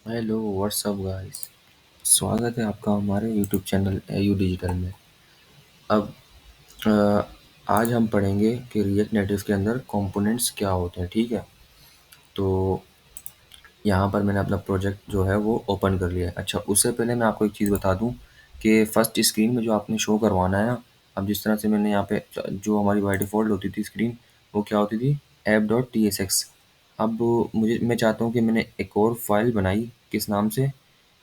Hello what's up guys. स्वागत है आपका हमारे यूट्यूब चैनल एयू डिजिटल में। अब अ, आज हम पढ़ेंगे कि रिएक्ट नेटिव के अंदर कंपोनेंट्स क्या होते हैं। ठीक है, तो यहाँ पर मैंने अपना प्रोजेक्ट जो है वो ओपन कर लिया है। अच्छा, उससे पहले मैं आपको एक चीज़ बता दूँ कि फर्स्ट स्क्रीन में जो आपने शो करवाना है ना, अब जिस तरह से मैंने यहाँ पे जो हमारी बाय डिफ़ॉल्ट होती थी स्क्रीन, वो क्या होती थी, app.tsx। अब मुझे मैं चाहता हूँ कि मैंने एक और फाइल बनाई, किस नाम से,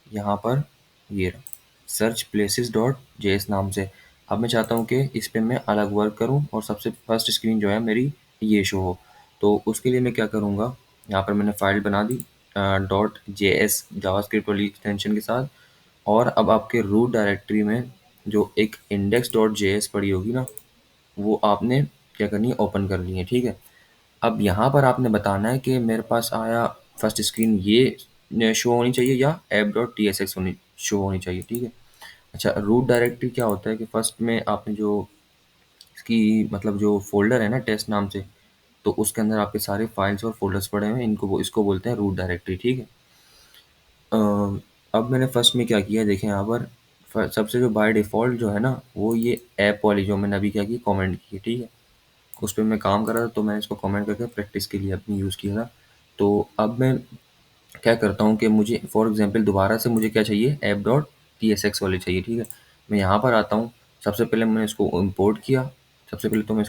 यहाँ पर ये रहा, सर्च प्लेसेस डॉट जेएस नाम से। अब मैं चाहता हूँ कि इस पे मैं अलग वर्क करूँ और सबसे फर्स्ट स्क्रीन जो है मेरी ये शो हो। तो उसके लिए मैं क्या करूँगा, यहाँ पर मैंने फाइल बना दी डॉट जे एस जावास्क्रिप्ट वाली एक्सटेंशन के साथ। और अब आपके रूट डायरेक्टरी में जो एक इंडेक्स डॉट जे एस पड़ी होगी ना, वो आपने क्या करनी है, ओपन करनी है। ठीक है, अब यहाँ पर आपने बताना है कि मेरे पास आया फर्स्ट स्क्रीन ये शो होनी चाहिए या app.tsx होनी शो होनी चाहिए। ठीक है, अच्छा, रूट डायरेक्टरी क्या होता है कि फर्स्ट में आपने जो इसकी मतलब जो फ़ोल्डर है ना टेस्ट नाम से, तो उसके अंदर आपके सारे फाइल्स और फ़ोल्डर्स पड़े हुए हैं, इसको बोलते हैं रूट डायरेक्टरी। ठीक है, अ, अब मैंने फर्स्ट में क्या किया, देखें यहाँ पर सबसे जो बाय डिफ़ॉल्ट जो है ना, वो ये ऐप वाली जो मैंने अभी क्या की, कमेंट की है। ठीक है, उस पे मैं काम कर रहा था, तो मैंने इसको कमेंट करके प्रैक्टिस के लिए अपनी यूज़ किया था। तो अब मैं क्या करता हूँ कि मुझे फॉर एग्ज़ाम्पल दोबारा से मुझे क्या चाहिए, app.tsx वाली चाहिए। ठीक है, मैं यहाँ पर आता हूँ, सबसे पहले मैंने इसको इम्पोर्ट किया। सबसे पहले तो मैं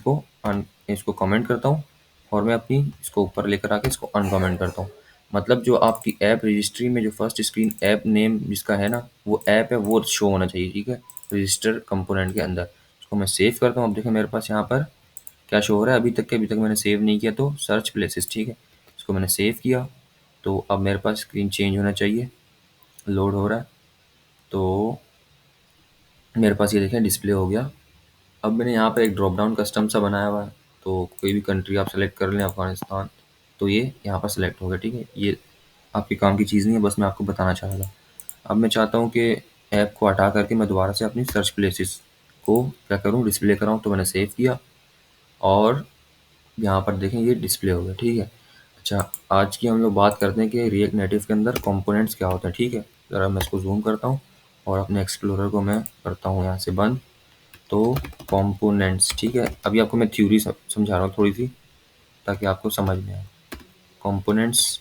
इसको कमेंट करता हूँ और मैं अपनी इसको ऊपर लेकर आके इसको अनकमेंट करता हूँ। मतलब जो आपकी ऐप रजिस्ट्री में जो फर्स्ट स्क्रीन ऐप नेम जिसका है ना, वो ऐप है, वो शो होना चाहिए। ठीक है, रजिस्टर कंपोनेंट के अंदर। इसको मैं सेव करता हूँ। अब देखें मेरे पास यहाँ पर क्या शो हो रहा है, अभी तक मैंने सेव नहीं किया, तो सर्च प्लेसेस। ठीक है, इसको मैंने सेव किया, तो अब मेरे पास स्क्रीन चेंज होना चाहिए, लोड हो रहा है। तो मेरे पास ये देखें डिस्प्ले हो गया। अब मैंने यहाँ पे एक ड्रॉप डाउन कस्टम सा बनाया हुआ है, तो कोई भी कंट्री आप सेलेक्ट कर लें, अफ़गानिस्तान, तो ये यहाँ पर सेलेक्ट हो गया। ठीक है, ये आपके काम की चीज़ नहीं है, बस मैं आपको बताना चाह रहा था। अब मैं चाहता हूँ कि ऐप को हटा करके मैं दोबारा से अपनी सर्च प्लेसेस को क्या करूँ, डिस्प्ले कराऊँ। तो मैंने सेव किया और यहाँ पर देखें ये डिस्प्ले हो गया। ठीक है, अच्छा, आज की हम लोग बात करते हैं कि रिएक्ट नेटिव के अंदर कंपोनेंट्स क्या होते हैं। ठीक है, ज़रा मैं इसको जूम करता हूँ और अपने एक्सप्लोरर को मैं करता हूँ यहाँ से बंद। तो कंपोनेंट्स, ठीक है, अभी आपको मैं थ्योरी समझा रहा हूँ थोड़ी सी, ताकि आपको समझ में आए। Components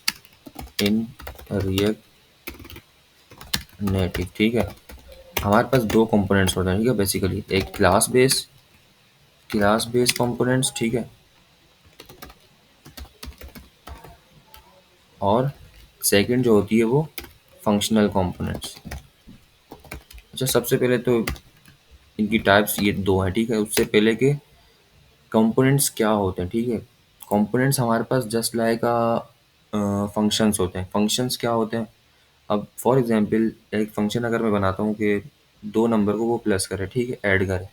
in React native. ठीक है, हमारे पास दो कंपोनेंट्स होते हैं। ठीक है, बेसिकली एक क्लास बेस कंपोनेंट्स। ठीक है, और सेकंड जो होती है वो फंक्शनल कंपोनेंट्स। अच्छा, सबसे पहले तो इनकी टाइप्स ये दो हैं। ठीक है, उससे पहले के कंपोनेंट्स क्या होते हैं। ठीक है, कंपोनेंट्स हमारे पास जस्ट लाइक फंक्शंस होते हैं। फंक्शंस क्या होते हैं, अब फॉर एग्जांपल एक फंक्शन अगर मैं बनाता हूँ कि दो नंबर को वो प्लस करे, ठीक है, ऐड करे,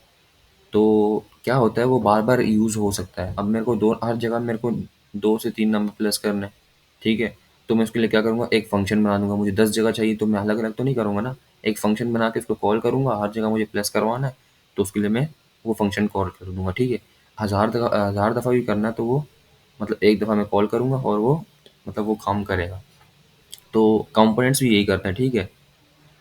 तो क्या होता है, वो बार बार यूज़ हो सकता है। अब मेरे को दो हर जगह मेरे को 2 से 3 नंबर प्लस करने हैं, ठीक है, तो मैं उसके लिए क्या करूँगा, एक फ़ंक्शन बना दूँगा। मुझे 10 जगह चाहिए, तो मैं अलग-अलग तो नहीं करूँगा ना, एक फ़ंक्शन बना के उसको कॉल करूँगा, हर जगह मुझे प्लस करवाना है, तो उसके लिए मैं वो फ़ंक्शन कॉल कर दूँगा। ठीक है, हज़ार दफ़ा भी करना है तो वो मतलब एक दफ़ा मैं कॉल करूँगा और वो मतलब वो काम करेगा। तो कंपोनेंट्स भी यही करते हैं। ठीक है,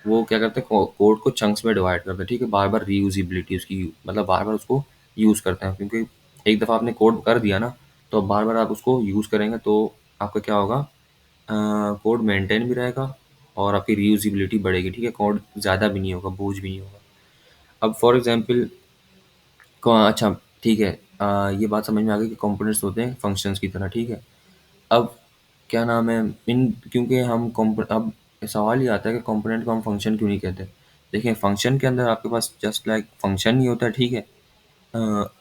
वो क्या करते हैं, कोड को चंक्स में डिवाइड करते हैं। ठीक है, बार बार रीयूजिबिलिटी उसकी मतलब बार बार उसको यूज़ करते हैं, क्योंकि एक दफ़ा आपने कोड कर दिया ना, तो अब बार बार आप उसको यूज़ करेंगे तो आपका क्या होगा, कोड मेंटेन भी रहेगा और आपकी रीयूजिबिलिटी बढ़ेगी। ठीक है, कोड ज़्यादा भी नहीं होगा, बोझ भी नहीं होगा। अब फॉर एग्जांपल अच्छा, ठीक है, ये बात समझ में आ गई कि कंपोनेंट्स होते हैं फंक्शंस की तरह। ठीक है, अब क्या नाम है, इन क्योंकि हम अब सवाल ये आता है कि कंपोनेंट को हम फंक्शन क्यों नहीं कहते। देखिए, फंक्शन के अंदर आपके पास जस्ट लाइक फंक्शन ही होता है। ठीक है,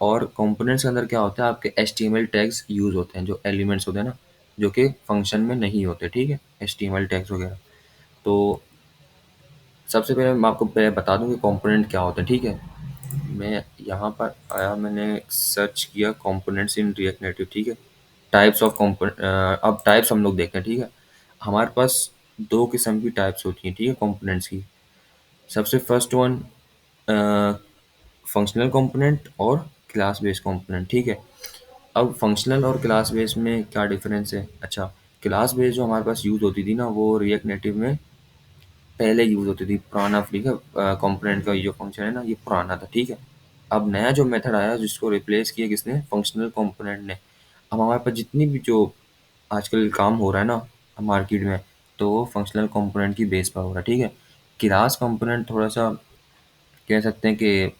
और कंपोनेंट्स के अंदर क्या होता है, आपके एचटीएमएल टैग्स यूज़ होते हैं, जो एलिमेंट्स होते हैं ना, जो कि फंक्शन में नहीं होते। ठीक है, एचटीएमएल टैग्स वगैरह। तो सबसे पहले मैं आपको पहले बता दूं कि कंपोनेंट क्या होता है। ठीक है, मैं यहाँ पर आया, मैंने सर्च किया कंपोनेंट्स इन रिएक्ट नेटिव। ठीक है, टाइप्स ऑफ कंपोनेंट। अब टाइप्स हम लोग देखते हैं। ठीक है, हमारे पास दो किस्म की टाइप्स होती हैं। ठीक है, कंपोनेंट्स की। सबसे फर्स्ट वन फंक्शनल कंपोनेंट और क्लास बेस्ड कंपोनेंट। ठीक है, अब फंक्शनल और क्लास बेस्ड में क्या डिफरेंस है। अच्छा, क्लास बेस जो हमारे पास यूज़ होती थी ना, वो रिएक्ट नेटिव में पहले यूज़ होती थी। पुराना ठीक है, कंपोनेंट का ये जो फंक्शन है ना, ये पुराना था, ठीक है। अब नया जो मेथड आया जिसको रिप्लेस किया किसने, फंक्शनल कंपोनेंट ने। अब हमारे पास जितनी भी जो आजकल काम हो रहा है ना मार्केट में, तो वो फंक्शनल कंपोनेंट की बेस पर हो रहा है, ठीक है। क्लास कंपोनेंट थोड़ा सा कह सकते हैं कि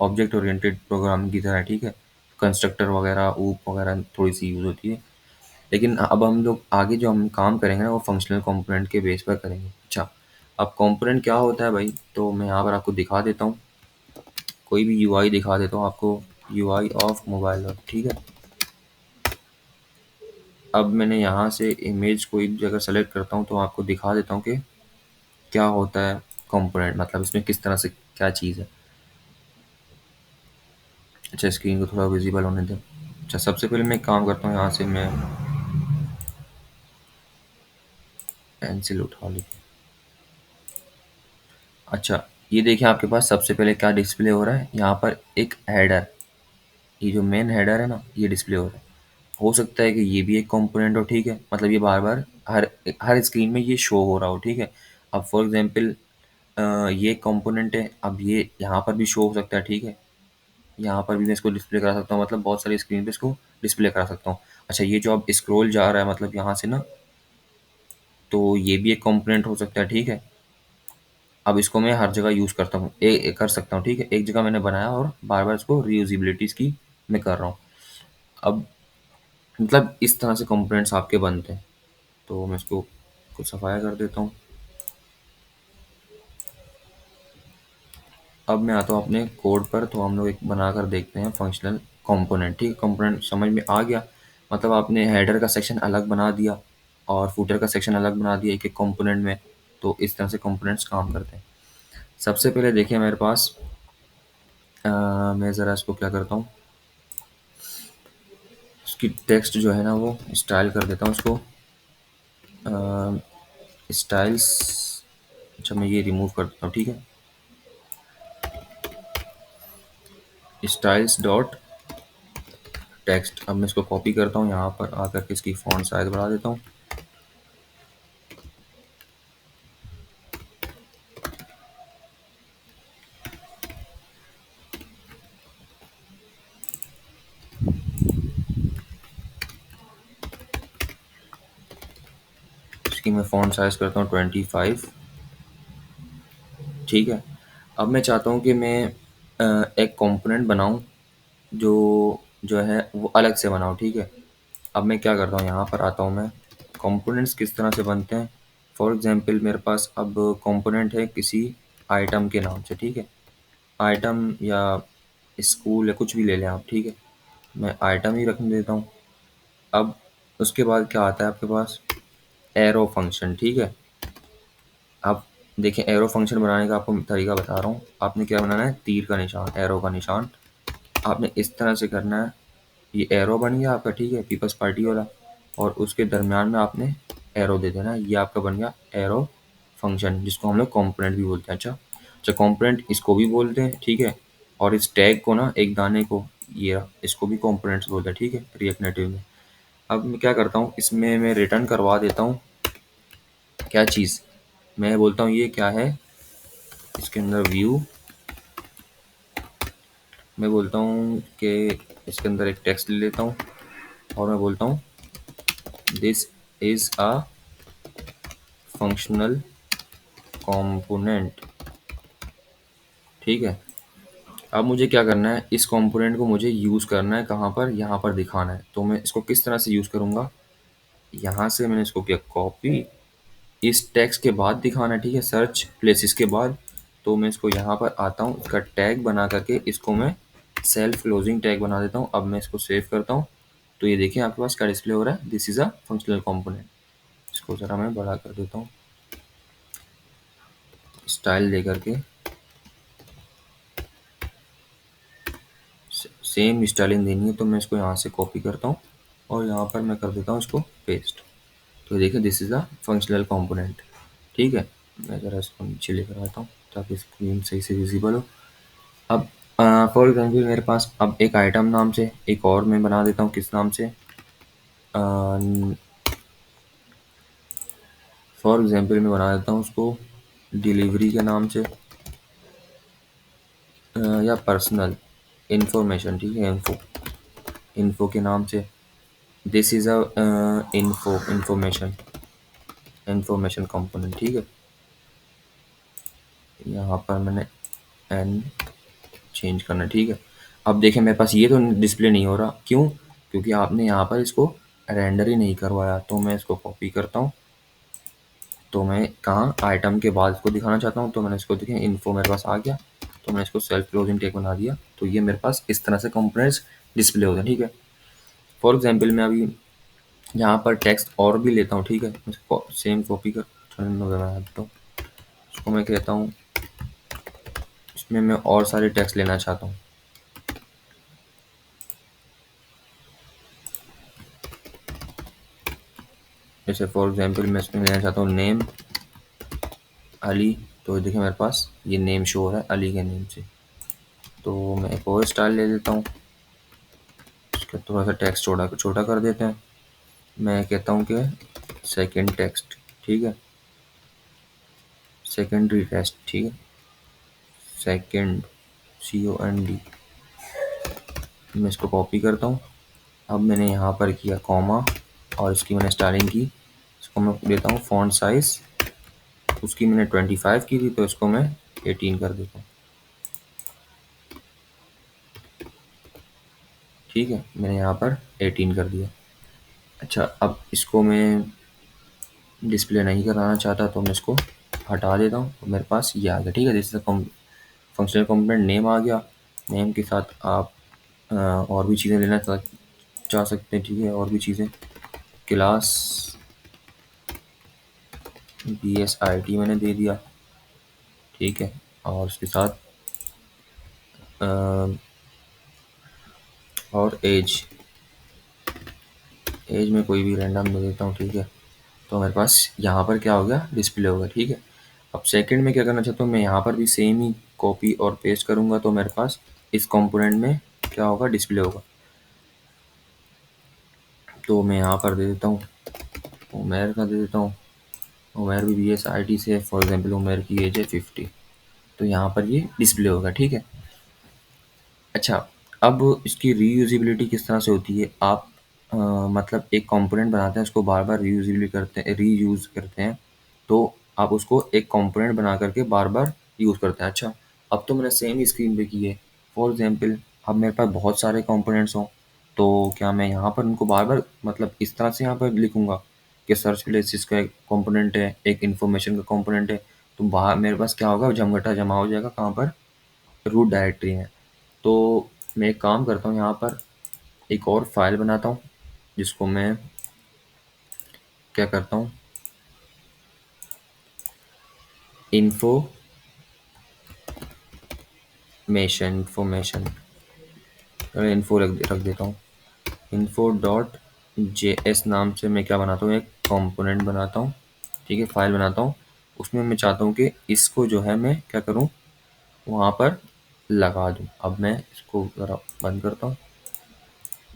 ऑब्जेक्ट ओरिएंटेड प्रोग्रामिंग की तरह है, ठीक है। कंस्ट्रक्टर वगैरह, ऊप वगैरह थोड़ी सी यूज़ होती है। लेकिन अब हम लोग आगे जो हम काम करेंगे ना, वो फंक्शनल कंपोनेंट के बेस पर करेंगे। अच्छा, अब कंपोनेंट क्या होता है भाई, तो मैं यहाँ पर आपको दिखा देता हूँ। कोई भी यूआई दिखा देता हूँ आपको, यूआई ऑफ मोबाइल ऐप, ठीक है। अब मैंने यहाँ से इमेज कोई भी जगह सेलेक्ट करता हूँ तो आपको दिखा देता हूँ कि क्या होता है कंपोनेंट, मतलब इसमें किस तरह से क्या चीज़ है। अच्छा, स्क्रीन को थोड़ा विजिबल होने दें। अच्छा, सबसे पहले मैं एक काम करता हूँ, यहाँ से मैं पेंसिल उठा ली। अच्छा, ये देखिए आपके पास सबसे पहले क्या डिस्प्ले हो रहा है, यहाँ पर एक हेडर। ये जो मेन हेडर है ना, ये डिस्प्ले हो रहा है। हो सकता है कि ये भी एक कंपोनेंट हो, ठीक है। मतलब ये बार बार हर हर स्क्रीन में ये शो हो रहा हो, ठीक है। अब फॉर एग्जांपल ये कंपोनेंट है, अब ये यहाँ पर भी शो हो सकता है, ठीक है। यहाँ पर भी मैं इसको डिस्प्ले करा सकता हूँ, मतलब बहुत सारी स्क्रीन पे इसको डिस्प्ले करा सकता हूँ। अच्छा, ये जो अब स्क्रॉल जा रहा है मतलब यहाँ से ना, तो ये भी एक कंपोनेंट हो सकता है, ठीक है। अब इसको मैं हर जगह यूज़ करता हूँ, कर सकता हूँ, ठीक है। एक जगह मैंने बनाया और बार बार इसको रीयूजिबिलिटीज़ की मैं कर रहा हूँ। अब मतलब इस तरह से कंपोनेंट्स आपके बनते हैं। तो मैं इसको कुछ सफाया कर देता हूँ। अब मैं आता हूँ अपने कोड पर, तो हम लोग एक बनाकर देखते हैं फंक्शनल कंपोनेंट, ठीक है। कंपोनेंट समझ में आ गया, मतलब आपने हेडर का सेक्शन अलग बना दिया और फूटर का सेक्शन अलग बना दिया एक एक कंपोनेंट में। तो इस तरह से कंपोनेंट्स काम करते हैं। सबसे पहले देखिए मेरे पास मैं ज़रा इसको क्या करता हूँ, उसकी टेक्स्ट जो है ना वो स्टाइल कर देता हूँ उसको स्टाइल्स। अच्छा, मैं ये रिमूव कर देता हूँ, ठीक है। Styles dot text. अब मैं इसको कॉपी करता हूँ, यहाँ पर आकर के इसकी फॉन्ट साइज बढ़ा देता हूँ। इसकी मैं फॉन्ट साइज करता हूँ 25, ठीक है। अब मैं चाहता हूँ कि मैं एक कंपोनेंट बनाऊँ जो जो है वो अलग से बनाऊँ, ठीक है। अब मैं क्या करता हूँ, यहाँ पर आता हूँ मैं। कंपोनेंट्स किस तरह से बनते हैं, फॉर एग्जांपल मेरे पास अब कंपोनेंट है किसी आइटम के नाम से, ठीक है। आइटम या स्कूल या कुछ भी ले लें आप, ठीक है। मैं आइटम ही रखने देता हूँ। अब उसके बाद क्या आता है आपके पास, एरो फंक्शन, ठीक है। अब देखिए, एरो फंक्शन बनाने का आपको तरीका बता रहा हूँ। आपने क्या बनाना है, तीर का निशान, एरो का निशान आपने इस तरह से करना है। ये एरो बन गया आपका, ठीक है, पीपल्स पार्टी वाला। और उसके दरमियान में आपने एरो दे देना, ये आपका बन गया एरो फंक्शन, जिसको हम लोग कॉम्पोनेंट भी बोलते हैं। अच्छा अच्छा, कॉम्पोनेंट इसको भी बोलते हैं, ठीक है। और इस टैग को ना, एक दाने को, ये इसको भी कॉम्पोनेंट्स बोलते हैं, ठीक है, रिएक्ट नेटिव में। अब मैं क्या करता हूँ, इसमें मैं रिटर्न करवा देता हूँ क्या चीज़, मैं बोलता हूँ ये क्या है, इसके अंदर व्यू। मैं बोलता हूँ कि इसके अंदर एक टेक्स्ट ले लेता हूँ और मैं बोलता हूँ this is a functional component, ठीक है। अब मुझे क्या करना है, इस कंपोनेंट को मुझे यूज़ करना है कहाँ पर, यहाँ पर दिखाना है। तो मैं इसको किस तरह से यूज़ करूँगा, यहाँ से मैंने इसको किया कॉपी, इस टेक्स्ट के बाद दिखाना है, ठीक है, सर्च प्लेसेस के बाद। तो मैं इसको यहाँ पर आता हूँ, इसका टैग बना करके इसको मैं सेल्फ क्लोजिंग टैग बना देता हूँ। अब मैं इसको सेव करता हूँ। तो ये देखिए आपके पास क्या डिस्प्ले हो रहा है, this is a functional component. इसको ज़रा मैं बड़ा कर देता हूँ, स्टाइल दे करके सेम स्टाइलिंग देनी है। तो मैं इसको यहाँ से कॉपी करता हूँ और यहाँ पर मैं कर देता हूँ इसको पेस्ट। तो देखिए this is a functional component, ठीक है। मैं ज़रा इसको नीचे लेकर आता हूँ ताकि स्क्रीन सही से विजिबल हो। अब फॉर एग्जाम्पल मेरे पास अब एक आइटम नाम से एक और मैं बना देता हूँ, किस नाम से, फॉर एग्जांपल मैं बना देता हूँ उसको डिलीवरी के नाम से, या पर्सनल इंफॉर्मेशन, ठीक है, इन्फो इन्फो के नाम से। This is a information information component, ठीक है। यहाँ पर मैंने एन चेंज करना है, ठीक है। अब देखें मेरे पास ये तो डिस्प्ले नहीं हो रहा, क्यों? क्योंकि आपने यहाँ पर इसको रेंडर ही नहीं करवाया। तो मैं इसको कॉपी करता हूँ, तो मैं कहाँ आइटम के बाद इसको दिखाना चाहता हूँ, तो मैंने इसको देखें इन्फो मेरे पास आ गया, तो मैंने इसको सेल्फ क्लोजिंग टैग बना दिया। तो ये मेरे पास इस तरह से कंपोनेंट्स डिस्प्ले होते हैं, ठीक है। फॉर एग्जाम्पल मैं अभी यहाँ पर टेक्स्ट और भी लेता हूँ, ठीक है। इसको सेम कॉपी कर बना देता हूँ, इसको मैं कहता हूँ, इसमें मैं और सारे टेक्स्ट लेना चाहता हूँ। जैसे फॉर एग्जांपल मैं इसमें लेना चाहता हूँ नेम अली, तो देखिए मेरे पास ये नेम शो हो रहा है अली के नेम से। तो मैं एक और स्टाइल ले लेता हूँ, इसका थोड़ा सा टेक्स्ट छोटा छोटा कर देते हैं। मैं कहता हूँ कि सेकंड टेक्स्ट, ठीक है, सेकेंडरी टेक्स्ट, ठीक है, सेकंड COND। मैं इसको कॉपी करता हूँ। अब मैंने यहाँ पर किया कॉमा और इसकी मैंने स्टाइलिंग की, इसको मैं देता हूँ फॉन्ट साइज़, उसकी मैंने 25 की थी, तो इसको मैं 18 कर देता हूँ, ठीक है। मैंने यहाँ पर 18 कर दिया। अच्छा, अब इसको मैं डिस्प्ले नहीं कराना चाहता, तो मैं इसको हटा देता हूँ, तो मेरे पास ये आ गया, ठीक है। जैसे फंक्शनल कंपोनेंट नेम आ गया, नेम के साथ आप और भी चीज़ें लेना चाह सकते हैं, ठीक है, और भी चीज़ें। क्लास BSIT मैंने दे दिया, ठीक है, और उसके साथ और एज में कोई भी रैंडम दे देता हूँ, ठीक है। तो मेरे पास यहाँ पर क्या हो गया, डिस्प्ले होगा, ठीक है। अब सेकंड में क्या करना चाहता हूँ, मैं यहाँ पर भी सेम ही कॉपी और पेस्ट करूँगा, तो मेरे पास इस कंपोनेंट में क्या होगा, डिस्प्ले होगा। तो मैं यहाँ पर दे देता हूँ उमेर का, दे देता हूँ उमेर भी BSIT से है। फॉर एग्जांपल उमेर की एज है 50, तो यहाँ पर ये डिस्प्ले होगा, ठीक है। अच्छा, अब इसकी रीयूजेबिलिटी किस तरह से होती है? आप मतलब एक कंपोनेंट बनाते हैं, उसको बार-बार रीयूज़ करते हैं, तो आप उसको एक कंपोनेंट बना करके बार-बार यूज़ करते हैं। अच्छा, अब तो मैंने सेम ही स्क्रीन पे की है। फॉर एग्ज़ाम्पल अब मेरे पास बहुत सारे कंपोनेंट्स हों, तो क्या मैं यहाँ पर उनको बार-बार मतलब इस तरह से यहाँ पर लिखूँगा कि सर्च प्लेसिस का एक कंपोनेंट है, एक इन्फॉर्मेशन का कंपोनेंट है, तो बाहर मेरे पास क्या होगा, झमघटा जमा हो जाएगा, कहाँ पर? रूट डायरेक्टरी में। तो मैं एक काम करता हूँ, यहाँ पर एक और फाइल बनाता हूँ, जिसको मैं क्या करता हूँ, इन्फॉर्मेशन इन्फो रख देता हूँ। info.js नाम से मैं क्या बनाता हूँ, एक कंपोनेंट बनाता हूँ, ठीक है, फाइल बनाता हूँ। उसमें मैं चाहता हूँ कि इसको जो है मैं क्या करूँ, वहाँ पर लगा दूँ। अब मैं इसको ज़रा बंद करता हूँ।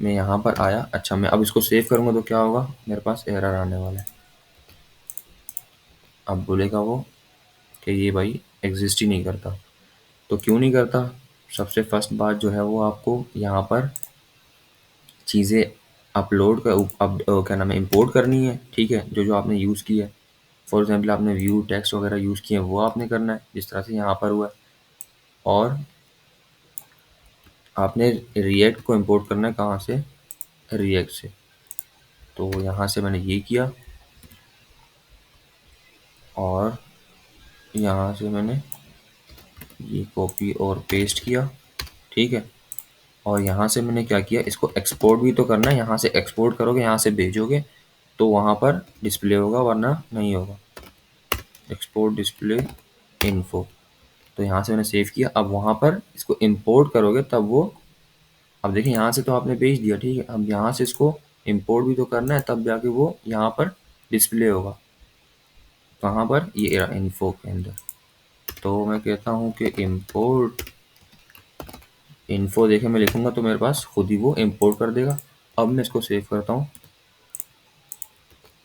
मैं यहाँ पर आया। अच्छा, मैं अब इसको सेव करूँगा तो क्या होगा, मेरे पास एरर आने वाला है। अब बोलेगा वो कि ये भाई एग्जिस्ट ही नहीं करता। तो क्यों नहीं करता? सबसे फर्स्ट बात जो है वो आपको यहाँ पर चीज़ें अपलोड कर क्या नाम है, इंपोर्ट करनी है, ठीक है, जो जो आपने यूज़ की है। फॉर एग्जांपल आपने व्यू टेक्स्ट वगैरह यूज़ किए हैं, वो आपने करना है जिस तरह से यहाँ पर हुआ है। और आपने रिएक्ट को इंपोर्ट करना है, कहाँ से? रिएक्ट से। तो यहाँ से मैंने ये किया और यहाँ से मैंने ये कॉपी और पेस्ट किया, ठीक है। और यहाँ से मैंने क्या किया, इसको एक्सपोर्ट भी तो करना है। यहाँ से एक्सपोर्ट करोगे, यहाँ से भेजोगे, तो वहाँ पर डिस्प्ले होगा, वरना नहीं होगा। एक्सपोर्ट डिस्प्ले इन्फो, तो यहाँ से मैंने सेव किया। अब वहाँ पर इसको इंपोर्ट करोगे तब वो, अब देखिए यहाँ से तो आपने भेज दिया, ठीक है। अब यहाँ से इसको इंपोर्ट भी तो करना है, तब जाके वो यहाँ पर डिस्प्ले होगा। कहाँ पर? ये इन्फो के अंदर। तो मैं कहता हूँ कि इंपोर्ट इन्फो, देखे मैं लिखूंगा तो मेरे पास खुद ही वो इंपोर्ट कर देगा। अब मैं इसको सेव करता हूँ,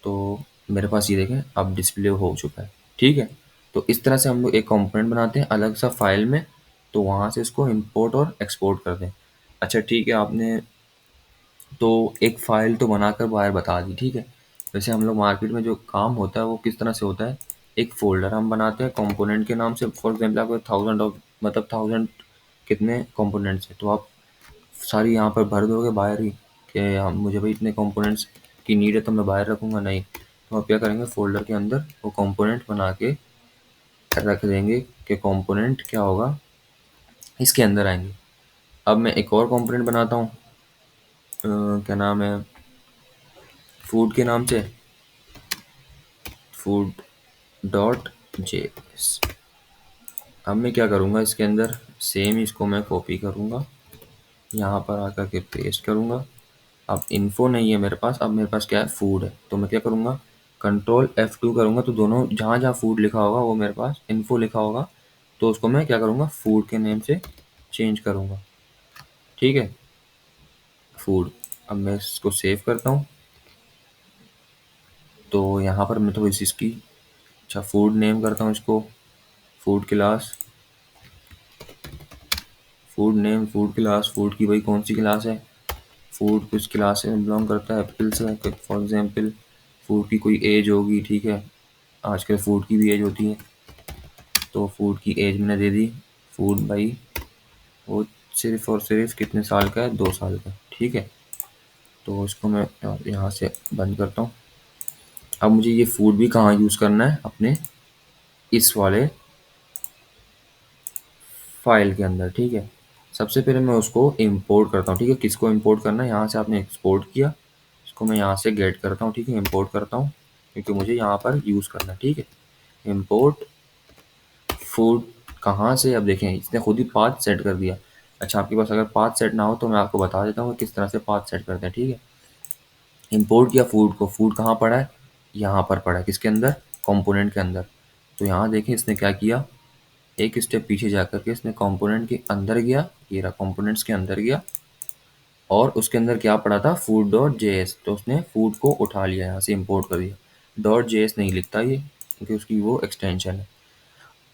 तो मेरे पास ये देखें अब डिस्प्ले हो चुका है, ठीक है। तो इस तरह से हम लोग एक कंपोनेंट बनाते हैं अलग सा फाइल में, तो वहाँ से इसको इंपोर्ट और एक्सपोर्ट कर दें। अच्छा ठीक है, आपने तो एक फ़ाइल तो बनाकर बाहर बता दी, ठीक है। वैसे हम लोग मार्केट में जो काम होता है वो किस तरह से होता है, एक फ़ोल्डर हम बनाते हैं कंपोनेंट के नाम से। फॉर एग्ज़ाम्पल आपके 1000 ऑफ मतलब 1000 कितने कंपोनेंट्स हैं, तो आप सारी यहाँ पर भर दोगे बाहर ही कि मुझे भाई इतने कंपोनेंट्स की नीड है तो मैं बाहर रखूँगा, नहीं। तो आप क्या करेंगे, फ़ोल्डर के अंदर वो कंपोनेंट बना के रख देंगे कि कंपोनेंट क्या होगा, इसके अंदर आएँगे। अब मैं एक और कंपोनेंट बनाता हूँ, क्या नाम है, फूड के नाम से, फूड डॉट जेएस। अब मैं क्या करूँगा, इसके अंदर सेम इसको मैं कॉपी करूँगा, यहाँ पर आकर के पेस्ट करूँगा। अब इन्फो नहीं है मेरे पास, अब मेरे पास क्या है, फूड है। तो मैं क्या करूँगा, कंट्रोल F2 करूँगा, तो दोनों जहाँ जहाँ फूड लिखा होगा वो मेरे पास इन्फो लिखा होगा, तो उसको मैं क्या करूँगा, फूड के नेम से चेंज करूँगा, ठीक है, फूड। अब मैं इसको सेव करता हूँ, तो यहाँ पर मैं थोड़ी सी इसकी, अच्छा फूड नेम करता हूँ इसको, food class, food name, food class, food की भाई कौन सी क्लास है, फूड किस क्लास से बिलोंग करता है, एप्पल से फॉर एग्जांपल। फूड की कोई एज होगी, ठीक है, आजकल फूड की भी एज होती है, तो फूड की एज मैंने दे दी। फूड भाई वो सिर्फ और सिर्फ कितने साल का है, 2 साल का, ठीक है। तो इसको मैं यहाँ से बंद करता हूँ। अब मुझे ये फूड भी कहाँ यूज़ करना है, अपने इस वाले फाइल के अंदर, ठीक है। सबसे पहले मैं उसको इंपोर्ट करता हूँ, ठीक है। किसको इंपोर्ट करना है, यहाँ से आपने एक्सपोर्ट किया, इसको मैं यहाँ से गेट करता हूँ, ठीक है, इंपोर्ट करता हूँ क्योंकि मुझे यहाँ पर यूज़ करना है, ठीक है। इंपोर्ट फूड कहाँ से, अब देखें इसने खुद ही पाथ सेट कर दिया। अच्छा आपके पास अगर पाथ सेट ना हो तो मैं आपको बता देता हूँ कि किस तरह से पाथ सेट करते हैं, ठीक है। इंपोर्ट किया फूड को, फूड कहाँ पड़ा है, यहाँ पर पड़ा है, किसके अंदर, कंपोनेंट के अंदर। तो यहाँ देखें इसने क्या किया, एक स्टेप पीछे जाकर के इसने कंपोनेंट के अंदर गया, ये रहा कंपोनेंट्स के अंदर गया, और उसके अंदर क्या पड़ा था, फूड डॉट जेएस, तो उसने फूड को उठा लिया, यहाँ से इंपोर्ट कर दिया। डॉट जेएस नहीं लिखता ये, क्योंकि उसकी वो एक्सटेंशन है।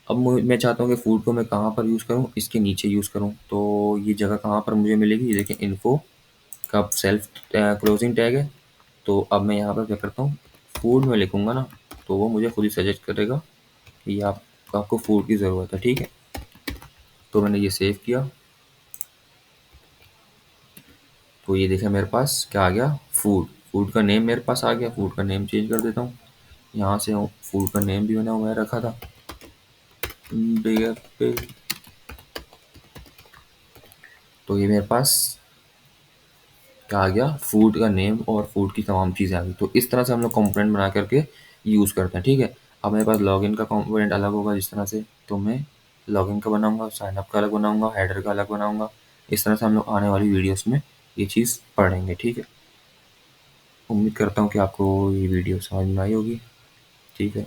अब मैं चाहता हूँ कि फूड को मैं कहाँ पर यूज़ करूँ, इसके नीचे यूज़ करूँ, तो ये जगह कहाँ पर मुझे मिलेगी, ये देखें इन्फो का सेल्फ क्लोजिंग टैग है। तो अब मैं यहाँ पर क्या करता हूँ, फूड में लिखूँगा ना, तो वो मुझे खुद ही सजेस्ट करेगा कि ये आपको फूड की ज़रूरत है, ठीक है। तो मैंने ये सेव किया, तो ये देखा मेरे पास क्या आ गया, फूड, फूड का नेम मेरे पास आ गया। फूड का नेम चेंज कर देता हूँ, यहाँ से फूड का नेम भी मैंने वहाँ रखा था, बिग एप्पल। तो ये मेरे पास क्या आ गया, फूड का नेम और फूड की तमाम चीज़ें आ गई। तो इस तरह से हम लोग कंपोनेंट बना करके यूज़ करते हैं, ठीक है। अब मेरे पास लॉगिन का कंपोनेंट अलग होगा जिस तरह से, तो मैं लॉगिन का बनाऊंगा, साइनअप का अलग बनाऊंगा, हेडर का अलग बनाऊंगा। इस तरह से हम लोग आने वाली वीडियोस में ये चीज़ पढ़ेंगे, ठीक है। उम्मीद करता हूँ कि आपको ये वीडियो समझ में आई होगी, ठीक है।